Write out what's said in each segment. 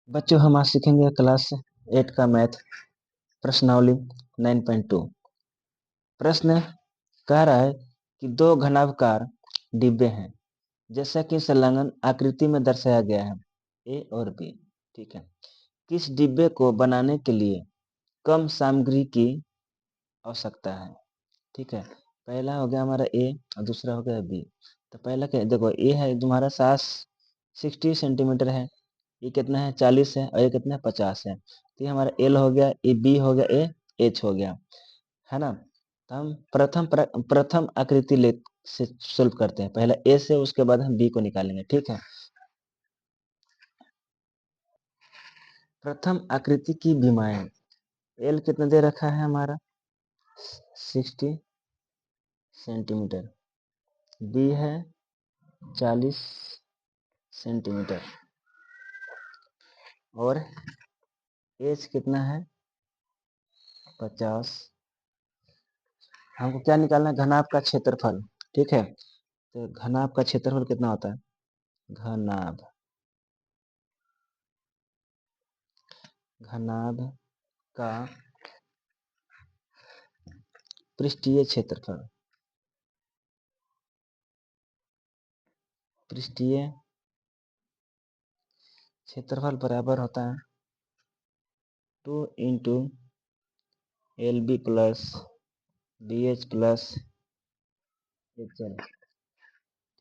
बच्चों हम आज सीखेंगे क्लास 8 का मैथ प्रश्नावली 9.2। प्रश्न कह रहा है कि दो घनाभकार डिब्बे हैं जैसा कि संलग्न आकृति में दर्शाया गया है ए और बी। ठीक है, किस डिब्बे को बनाने के लिए कम सामग्री की आवश्यकता है। ठीक है, पहला हो गया हमारा ए और दूसरा हो गया बी। तो पहला क्या देखो, ए है तुम्हारा 60 सेंटीमीटर है, ये कितना है 40 है और ये कितना है 50 है। तो ये हमारा एल हो गया, ये बी हो गया, ए एच हो गया, है ना। तो हम प्रथम आकृति ले से सोल्व करते हैं, पहले ए से, उसके बाद हम बी को निकालेंगे। ठीक है, प्रथम आकृति की विमाएं, एल कितना दे रखा है हमारा 60 सेंटीमीटर, बी है 40 सेंटीमीटर और एच कितना है 50। हमको क्या निकालना है, घनाभ का क्षेत्रफल। ठीक है, तो घनाभ का क्षेत्रफल कितना होता है, घनाभ घनाभ का पृष्ठीय क्षेत्रफल, पृष्ठीय क्षेत्रफल बराबर होता है 2 into L B plus B H plus H L.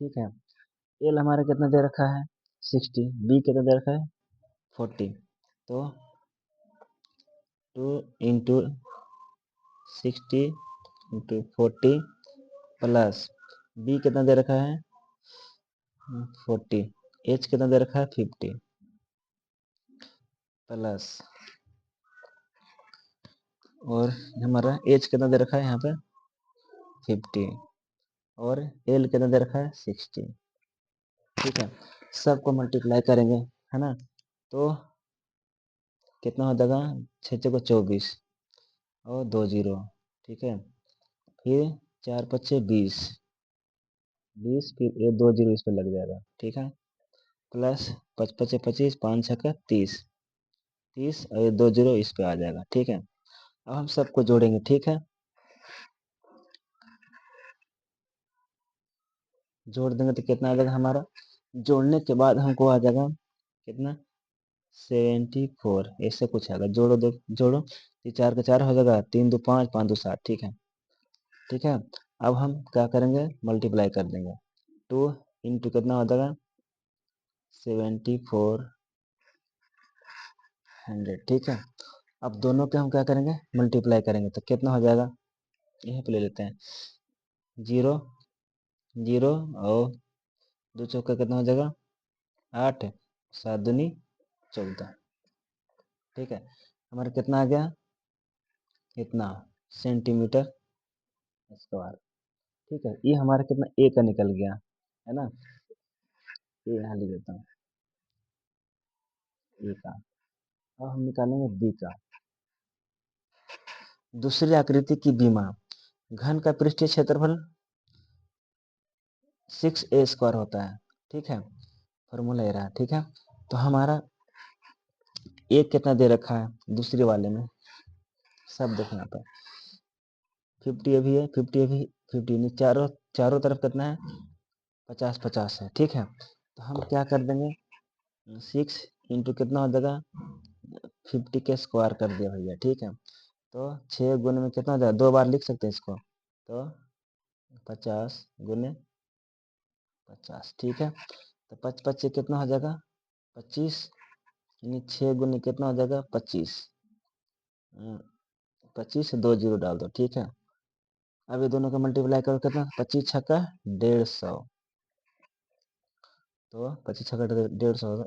ठीक है, एल हमारा कितना दे रखा है 60, बी कितना दे रखा है 40। तो 2 इंटू 60 इंटू 40 प्लस बी कितना दे रखा है 40, एच कितना दे रखा है 50 प्लस, और हमारा एच कितना दे रखा है यहाँ पे 50 और एल कितना दे रखा है 60। ठीक है, सबको मल्टीप्लाई करेंगे, है ना। तो कितना हो जाएगा 6 को 24 और 2 जीरो। ठीक है, फिर 4 पच्चे 20, फिर ये 2 जीरो इस पर लग जाएगा। ठीक है, प्लस 5 पच्चे 25, 5 छक्का 30, और ये 2 जीरो इस पे आ जाएगा। ठीक है, अब हम सबको जोड़ेंगे। ठीक है, जोड़ देंगे तो कितना आ जाएगा हमारा, जोड़ने के बाद हमको आ जाएगा कितना 74, ऐसे कुछ आएगा। जोड़ो दो, जोड़ो, 4 का 4 हो जाएगा, 3 दो 5, 5 दो 7। ठीक है, ठीक है, अब हम क्या करेंगे, मल्टीप्लाई कर देंगे। 2 इंटू कितना हो जाएगा 7400। ठीक है, अब दोनों के हम क्या करेंगे, मल्टीप्लाई करेंगे तो कितना हो जाएगा, यहीं पे ले लेते हैं 0 0 और 2 चौका कितना हो जाएगा 8, 7 दूनी 14। ठीक है, हमारा कितना आ गया इतना सेंटीमीटर स्क्वायर। ठीक है, ये हमारा कितना ए का निकल गया, है ना। ये यहाँ लिख देता हूँ ए का। अब हम निकालेंगे बी का। दूसरी आकृति की बीमा, घन का पृष्ठीय क्षेत्रफल 6a स्क्वायर होता है। ठीक है, फॉर्मूला ये रहा। ठीक है, तो हमारा ए कितना दे रखा है दूसरे वाले में, सब देखो यहाँ पर 50 अभी है, 50 अभी 50 नहीं, चारों चारों तरफ कितना है 50 50 है। ठीक है, तो हम क्या कर देंगे 6 इंटू कितना हो जाएगा 50 के स्क्वायर कर दिया भैया। ठीक है, तो 6 गुने में कितना हो जाएगा, 2 बार लिख सकते हैं इसको, तो 50 गुने 50। ठीक है, तो 5 25 कितना हो जाएगा 25, यानी 6 गुने कितना हो जाएगा 25, 25 से 2 जीरो डाल दो। ठीक है, अब ये दोनों का मल्टीप्लाई करो कितना 25 छक्का 150, तो 25 छक्का 150 होगा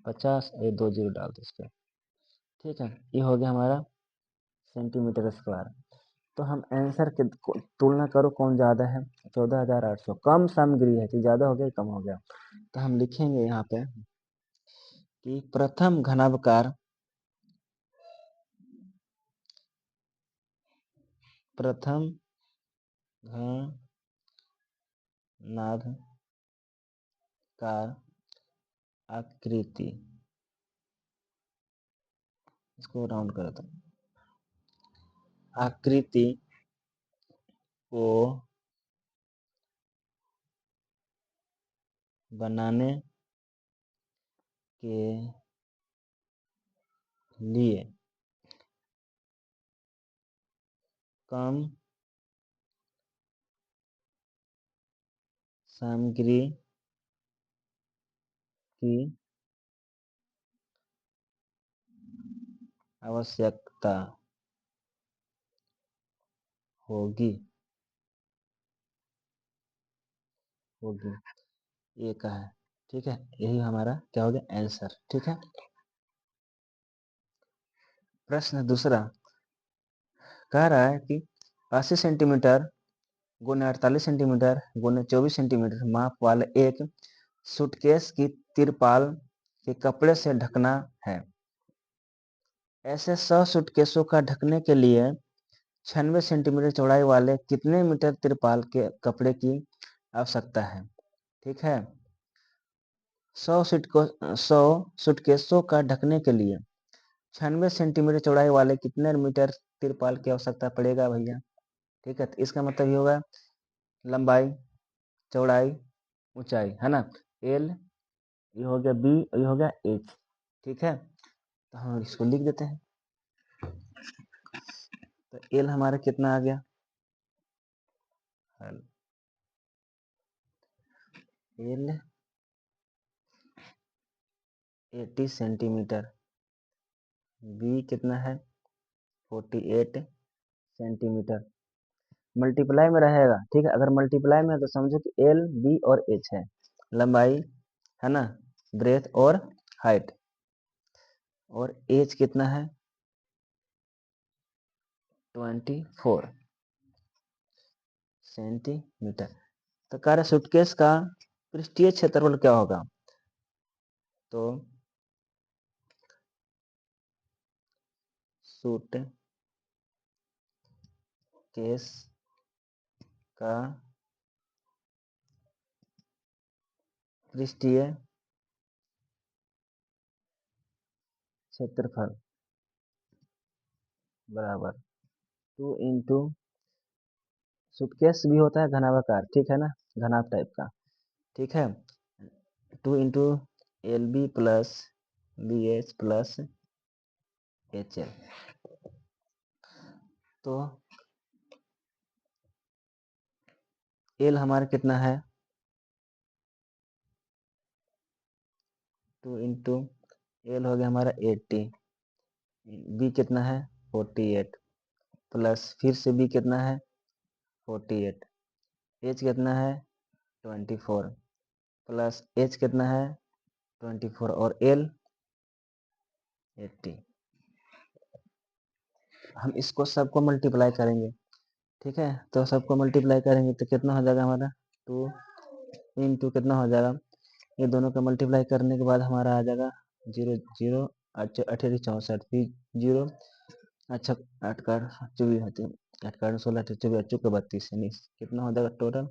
150, ये 2 जीरो डाल दो इस पर। ठीक है, ये हो गया हमारा सेंटीमीटर स्क्वायर। तो हम आंसर के तुलना करो कौन ज़्यादा है, 14,800। कम सामग्री है कि ज़्यादा हो गया कम हो गया, तो हम लिखेंगे यहाँ पे कि प्रथम घनाभकार प्रथम घनाभकार आकृति इसको राउंड कर दो। आकृति को बनाने के लिए कम सामग्री की आवश्यकता होगी होगी ये का है। ठीक है, यही हमारा क्या हो गया आंसर। ठीक है, प्रश्न दूसरा कह रहा है कि 80 सेंटीमीटर गुने 48 सेंटीमीटर गुने 24 सेंटीमीटर माप वाले एक सूटकेस की तिरपाल के कपड़े से ढकना है। ऐसे 100 सूटकेसों का ढकने के लिए 96 सेंटीमीटर चौड़ाई वाले कितने मीटर तिरपाल के कपड़े की आवश्यकता है। ठीक है, 100 सूटकेसों का ढकने के लिए 96 सेंटीमीटर चौड़ाई वाले कितने मीटर तिरपाल की आवश्यकता पड़ेगा भैया। ठीक है, तो इसका मतलब ये होगा लंबाई, चौड़ाई, ऊंचाई, है ना। एल ये हो गया बी, ये हो गया एच। ठीक है, तो हम इसको लिख देते हैं। तो एल हमारा कितना आ गया, एल 80 सेंटीमीटर, बी कितना है 48 सेंटीमीटर। मल्टीप्लाई में रहेगा। ठीक है, अगर मल्टीप्लाई में है तो समझो कि एल बी और एच है, लंबाई है ना, ब्रेथ और हाइट, और एच कितना है 24 सेंटीमीटर। तो कार्य सूटकेस का पृष्ठीय क्षेत्रफल क्या होगा। तो सूट केस का पृष्ठीय क्षेत्रफल बराबर 2 × सूटकेस भी होता है घनाभाकार, ठीक है ना, घनाभ टाइप का। ठीक है, 2 × L B plus B H plus H L. तो एल हमारा कितना है 2 × एल हो गया हमारा 80, बी कितना है 48 प्लस फिर से बी कितना है 48, एच कितना है 24 प्लस एच कितना है 24 और एल 80। हम इसको सबको मल्टीप्लाई करेंगे। ठीक है, तो सबको मल्टीप्लाई करेंगे तो कितना हो जाएगा हमारा 2 × कितना हो जाएगा, ये दोनों का मल्टीप्लाई करने के बाद हमारा आ जाएगा 0 0 18 64 फिर 0 अच्छा 8 का 24 होते 8 का 16 24 अच्छू का 32 यानी कितना हो जाएगा टोटल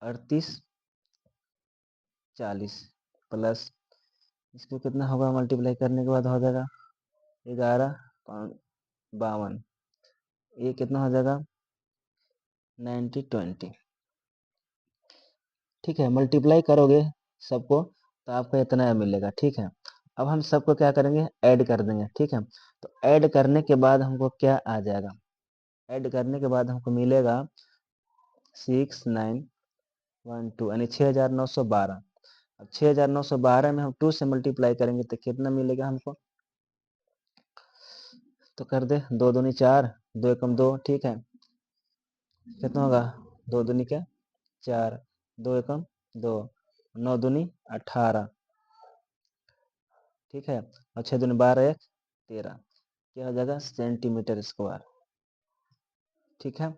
38 40 प्लस इसको कितना होगा मल्टीप्लाई करने के बाद हो जाएगा 11 52, ये कितना हो जाएगा 90 20। ठीक है, मल्टीप्लाई करोगे सबको तो आपको इतना मिलेगा। ठीक है, अब हम सबको क्या करेंगे ऐड कर देंगे। ठीक है, तो ऐड करने के बाद हमको क्या आ जाएगा, ऐड करने के बाद हमको मिलेगा 6912 यानी 6912। अब 6912 में हम 2 से मल्टीप्लाई करेंगे तो कितना मिलेगा हमको, तो कर दे 2 दूनी 4 2 एकम 2। ठीक है, कितना होगा 2 दूनी क्या 4 2 एकम 2 9 दूनी 18। ठीक है, और 6 दूनी 12 1 13, क्या हो जाएगा सेंटीमीटर स्क्वायर। ठीक है,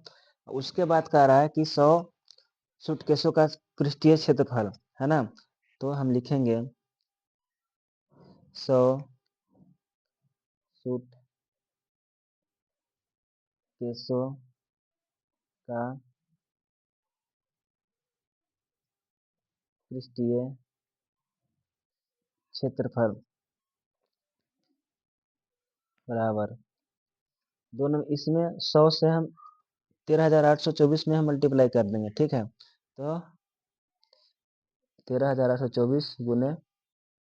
उसके बाद कह रहा है कि 100 सूटकेसों का पृष्ठीय क्षेत्रफल है ना, तो हम लिखेंगे 100 सूटकेसों का पृष्ठीय क्षेत्रफल बराबर दोनों इसमें 100 से हम 13,824 में हम मल्टीप्लाई कर देंगे। ठीक है, तो 13,824 गुने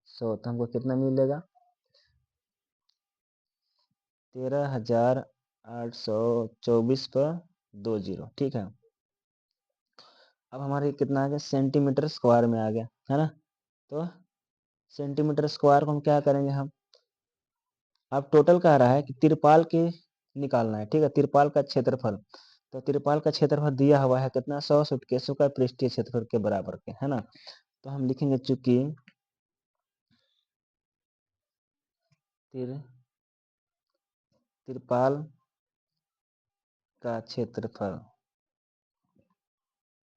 100 तो हमको कितना मिलेगा? 13,824 पर 2 जीरो। ठीक है, अब हमारे कितना आ गया? सेंटीमीटर स्क्वायर में आ गया है ना। तो सेंटीमीटर स्क्वायर को हम क्या करेंगे? हम अब टोटल कह रहा है कि तिरपाल के निकालना है। ठीक है, तिरपाल का क्षेत्रफल, तो तिरपाल का क्षेत्रफल दिया हुआ है कितना? 100 सूटकेसों का पृष्ठीय क्षेत्रफल के बराबर के, है ना। तो हम लिखेंगे चूंकि तिरपाल का क्षेत्रफल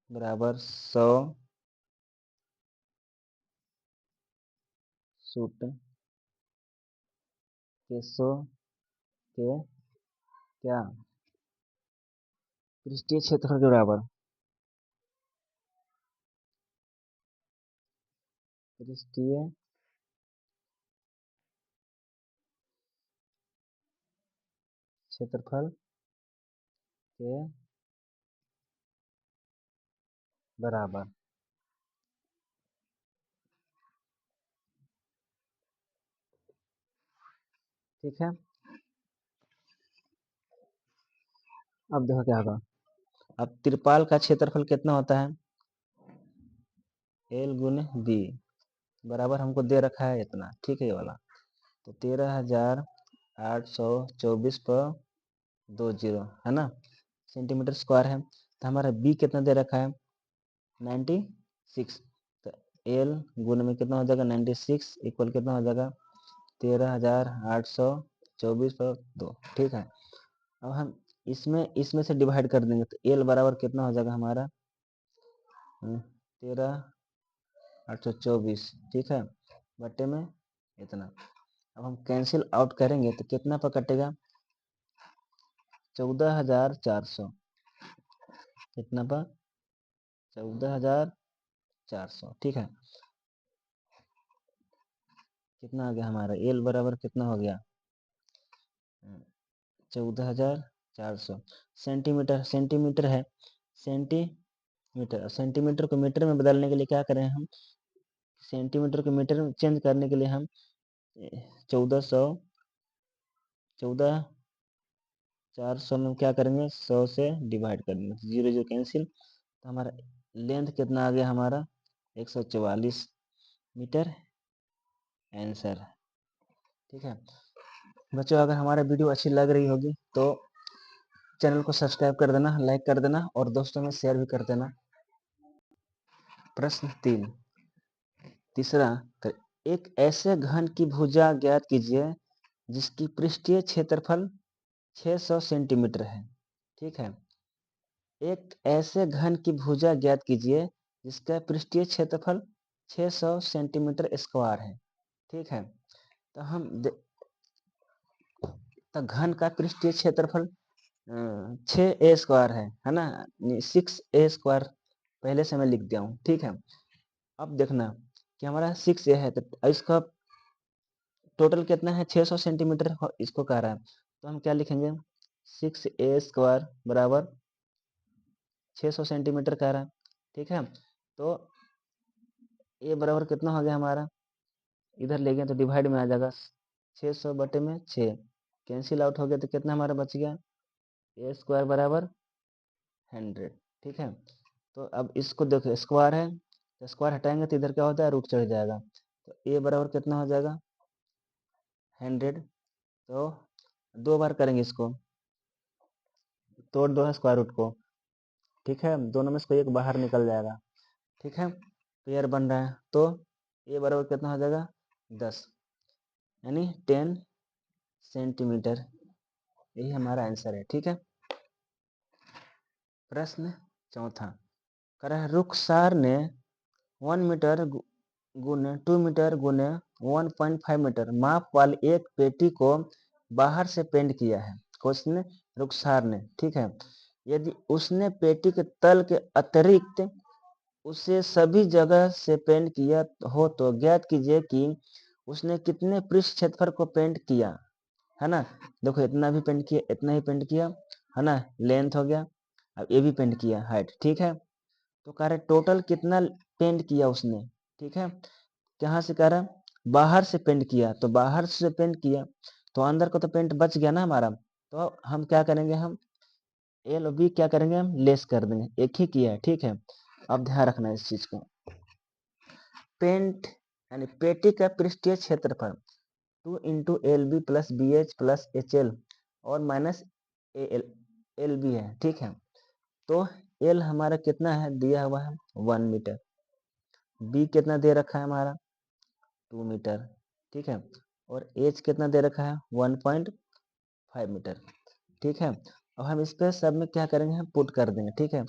बराबर 100 सूटकेसों के क्या पृष्ठीय क्षेत्रफल के बराबर, पृष्ठीय क्षेत्रफल के बराबर। ठीक है, अब देखो क्या होगा। अब तिरपाल का क्षेत्रफल कितना होता है? एल गुने बी बराबर हमको दे रखा है इतना। ठीक है, ये वाला तो 13,824 पर 2 जीरो, है ना, सेंटीमीटर स्क्वायर है। तो हमारा बी कितना दे रखा है? 96। तो एल गुने में कितना हो जाएगा? 96 इक्वल कितना हो जाएगा? 13,824 पर 2। ठीक है, अब हम इसमें इसमें से डिवाइड कर देंगे तो एल बराबर कितना हो जाएगा हमारा? 13,824। ठीक है, बटे में इतना। अब हम कैंसिल आउट करेंगे तो कितना पर कटेगा? 14,400। कितना पर? 14,400। ठीक है, कितना आ गया हमारा? एल बराबर कितना हो गया? 14,400। सेंटीमीटर सेंटीमीटर है, सेंटीमीटर सेंटीमीटर को मीटर में बदलने के लिए क्या करें हम? सेंटीमीटर को मीटर में चेंज करने के लिए हम 14,400 में क्या करेंगे? 100 से डिवाइड कर देंगे, जीरो जीरो कैंसिल। तो हमारा लेंथ कितना आ गया हमारा? 144 मीटर आंसर। ठीक है बच्चों, अगर हमारा वीडियो अच्छी लग रही होगी तो चैनल को सब्सक्राइब कर देना, लाइक कर देना और दोस्तों में शेयर भी कर देना। प्रश्न 3 तीसरा, एक ऐसे घन की भुजा ज्ञात कीजिए जिसकी पृष्ठीय क्षेत्रफल 600 सेंटीमीटर है। ठीक है, एक ऐसे घन की भुजा ज्ञात कीजिए जिसका पृष्ठीय क्षेत्रफल 600 सेंटीमीटर स्क्वायर है। ठीक है, तो हम तो घन का पृष्ठीय क्षेत्रफल 6a² है ना, 6a² पहले से मैं लिख दिया हूँ। ठीक है, अब देखना कि हमारा 6a है तो इसका टोटल कितना है? 600 सेंटीमीटर इसको कह रहा है। तो हम क्या लिखेंगे? 6a² बराबर 600 सेंटीमीटर कह रहा है। ठीक है, तो ए बराबर कितना हो गया हमारा? इधर ले गए तो डिवाइड में आ जाएगा, 600 बटे में 6 कैंसिल आउट हो गया तो कितना हमारा बच गया? a² बराबर 100। ठीक है, तो अब इसको देखो, स्क्वायर है तो स्क्वायर हटाएंगे तो इधर क्या होता है? रूट चढ़ जाएगा। तो ए बराबर कितना हो जाएगा? 100। तो 2 बार करेंगे इसको, तोड़ दो है स्क्वायर रूट को। ठीक है, दोनों में से कोई एक बाहर निकल जाएगा। ठीक है, पेयर बन रहा है तो ए बराबर कितना हो जाएगा? 10 यानी 10 सेंटीमीटर। यही हमारा आंसर है। ठीक है, प्रश्न चौथा कह रहा है रुखसार ने 1 मीटर गुने 2 मीटर गुने 1.5 मीटर माप वाली एक पेटी को बाहर से पेंट किया है। क्वेश्चन, रुखसार ने, ठीक है, यदि उसने पेटी के तल के अतिरिक्त उसे सभी जगह से पेंट किया हो तो ज्ञात कीजिए कि उसने कितने पृष्ठ क्षेत्रफल को पेंट किया। है ना। देखो इतना भी पेंट किया, इतना ही पेंट किया, है ना, लेंथ हो गया। अब ये भी पेंट किया हाइट, ठीक है। तो कह रहे टोटल कितना पेंट किया उसने, ठीक है। कहाँ से कह रहा है, बाहर से पेंट किया, तो बाहर से पेंट किया तो अंदर का तो पेंट बच गया ना हमारा। तो हम क्या करेंगे, हम एल और बी क्या करेंगे, हम लेस कर देंगे, एक ही किया है, ठीक है। अब ध्यान रखना इस चीज को, पेंट यानी पेटी का पृष्ठीय क्षेत्रफल 2 × LB plus BH plus HL और माइनस LB है, ठीक है। तो एल हमारा कितना है, दिया हुआ है 1 मीटर, बी कितना दे रखा है हमारा 2 मीटर, ठीक है। और एच कितना दे रखा है 1.5 मीटर, ठीक है। अब हम इस पे सब में क्या करेंगे, हम पुट कर देंगे, ठीक है।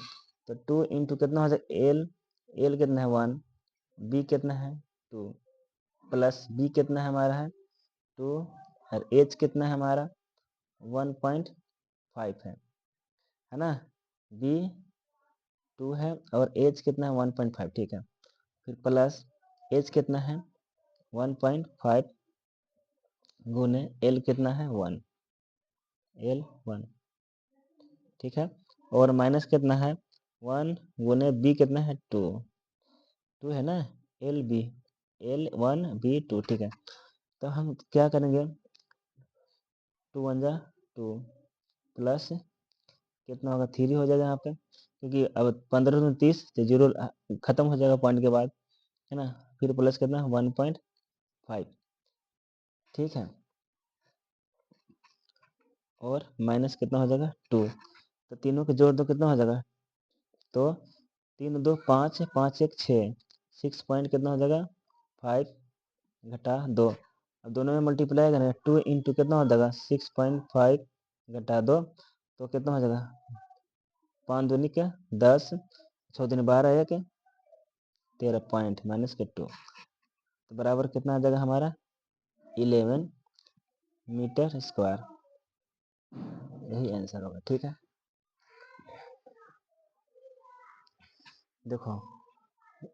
तो 2 इंटू कितना हो जाएगा एल, एल कितना है 1, बी कितना है 2, प्लस बी कितना है हमारा है 2, और एच कितना है हमारा 1.5 है ना। बी 2 है और एच कितना है 1.5, ठीक है। फिर प्लस एच कितना है 1.5 गुने एल कितना है 1, एल 1, ठीक है। और माइनस कितना है 1 गुने बी कितना है 2, 2 है ना, एल बी, एल 1 बी 2, ठीक है। तो हम क्या करेंगे 2 1 जा 2 प्लस कितना होगा 3 हो जाएगा यहाँ पे, क्योंकि अब 15 में 30 तो जीरो खत्म हो जाएगा पॉइंट के बाद, है ना। फिर प्लस कितना 1.5, ठीक है। और माइनस कितना हो जाएगा 2, तो तीनों के जोड़ दो कितना हो जाएगा, तो 3 2 5, 5 1 6, 6 पॉइंट कितना हो जाएगा 5 घटा 2। अब दोनों में मल्टीप्लाई करेंगे 2 इंटू कितना हो जाएगा 6.5 घटा 2, तो कितना हो जाएगा 5 दूनी के 10, 6 दूनी 12, 1 13 पॉइंट माइनस के 2, तो बराबर कितना आ जाएगा हमारा 11 मीटर स्क्वायर, यही आंसर होगा, ठीक है। देखो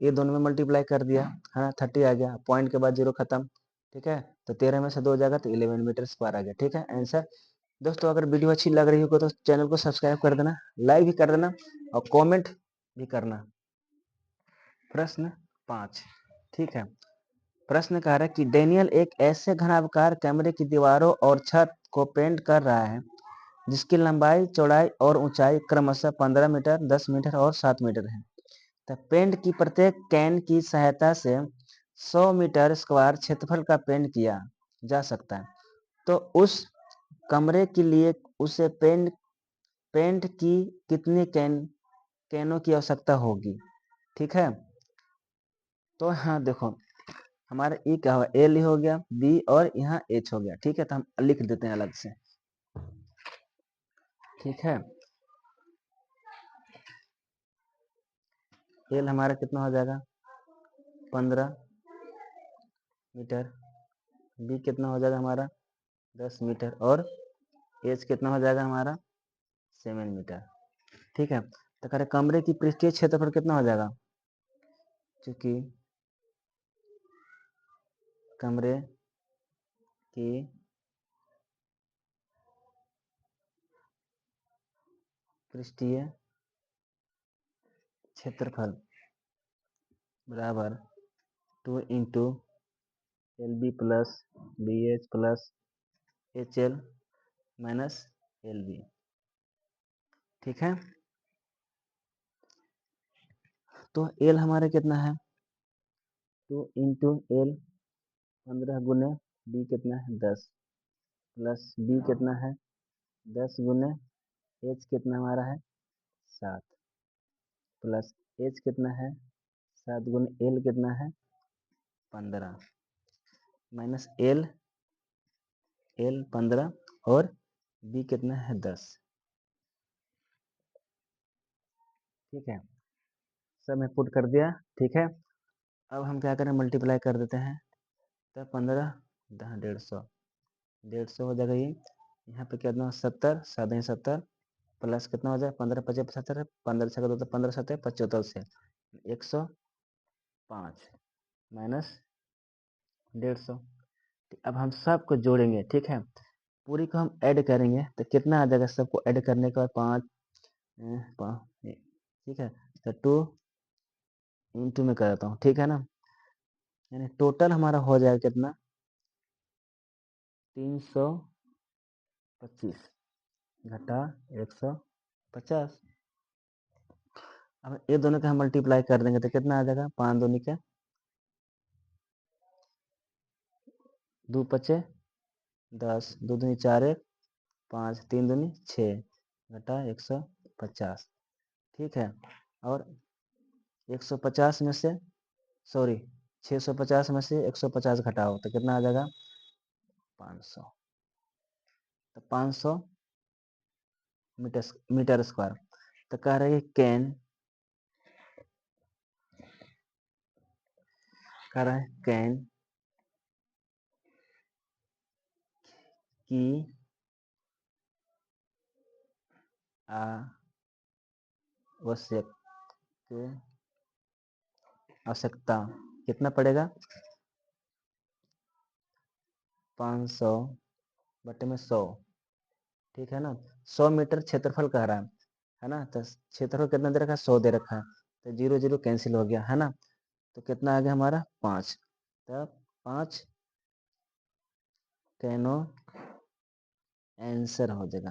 ये दोनों में मल्टीप्लाई कर दिया, है ना, 30 आ गया, पॉइंट के बाद जीरो खत्म, ठीक है। तो 13 में से 2 जाएगा तो 11 मीटर स्क्वायर आ गया, ठीक है आंसर। दोस्तों अगर वीडियो अच्छी लग रही हो तो चैनल को सब्सक्राइब कर देना, लाइक भी कर देना और कमेंट भी करना। प्रश्न 5, ठीक है। प्रश्न कह रहा है कि डेनियल एक ऐसे घनाभकार कमरे की दीवारों और छत को पेंट कर रहा है जिसकी लंबाई, चौड़ाई और ऊंचाई क्रमशः 15 मीटर, 10 मीटर और 7 मीटर है। तो पेंट की प्रत्येक कैन की सहायता से 100 मीटर स्क्वायर क्षेत्रफल का पेंट किया जा सकता है। तो उस कमरे के लिए उसे पेंट की कितनी कैनों की आवश्यकता होगी, ठीक है। तो हाँ देखो हमारा ई क्या हुआ, एल हो गया, बी और यहाँ एच हो गया, ठीक है। तो हम लिख देते हैं अलग से, ठीक है। एल हमारा कितना हो जाएगा 15 मीटर, बी कितना हो जाएगा हमारा 10 मीटर और एच कितना हो जाएगा हमारा 7 मीटर, ठीक है। तो कह रहे कमरे की पृष्ठीय क्षेत्रफल कितना हो जाएगा, क्योंकि कमरे की पृष्ठीय क्षेत्रफल बराबर 2 into L B plus B H plus H L minus L B, ठीक है। तो एल हमारे कितना है 2 इंटू एल 15 गुने बी कितना है 10 प्लस बी कितना है 10 गुने एच कितना हमारा है 7 प्लस एच कितना है 7 गुने एल कितना है 15 माइनस एल 15 और बी कितना है 10, ठीक है। सब मैं पुट कर दिया, ठीक है। अब हम क्या करें मल्टीप्लाई कर देते हैं, तो 15 150, 150 हो जाएगा ये, यहाँ पे कितना 70, 70 प्लस कितना हो जाए 15 25 75, 15 छः दो तो 15 7 75 से 105 माइनस 150। अब हम सबको जोड़ेंगे, ठीक है। पूरी को हम ऐड करेंगे तो कितना आ जाएगा, सबको ऐड करने के बाद 5 ठीक है, तो 2 इंटू में कर देता हूँ, ठीक है ना। यानी टोटल हमारा हो जाएगा कितना, 325 घटा 150। अब ये दोनों का हम मल्टीप्लाई कर देंगे तो कितना आ जाएगा, 5 दूनी के 2 पचे 10, 2 दूनी 4 1 5, 3 दूनी 6 घटा 150, ठीक है। और 150 में से सॉरी 650 में से 150 घटाओ तो कितना आ जाएगा, 500। तो 500 मीटर स्क्वायर। तो कह रहे हैं कैन, कह रहा है कैन की आवश्यकता कितना पड़ेगा, 500 बटे में 100, ठीक है ना। 100 मीटर क्षेत्रफल कह रहा है ना। तो क्षेत्रफल कितना दे रखा है, 100 दे रखा है, तो 0 0 कैंसिल हो गया है ना। तो कितना आ गया हमारा 5। तब 5 कैनो आंसर हो जाएगा,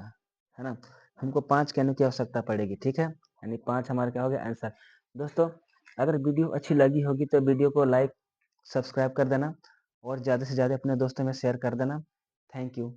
है ना। हमको 5 कैनो की आवश्यकता पड़ेगी, ठीक है। यानी 5 हमारा क्या हो गया आंसर। दोस्तों अगर वीडियो अच्छी लगी होगी तो वीडियो को लाइक सब्सक्राइब कर देना और ज़्यादा से ज़्यादा अपने दोस्तों में शेयर कर देना। Thank you.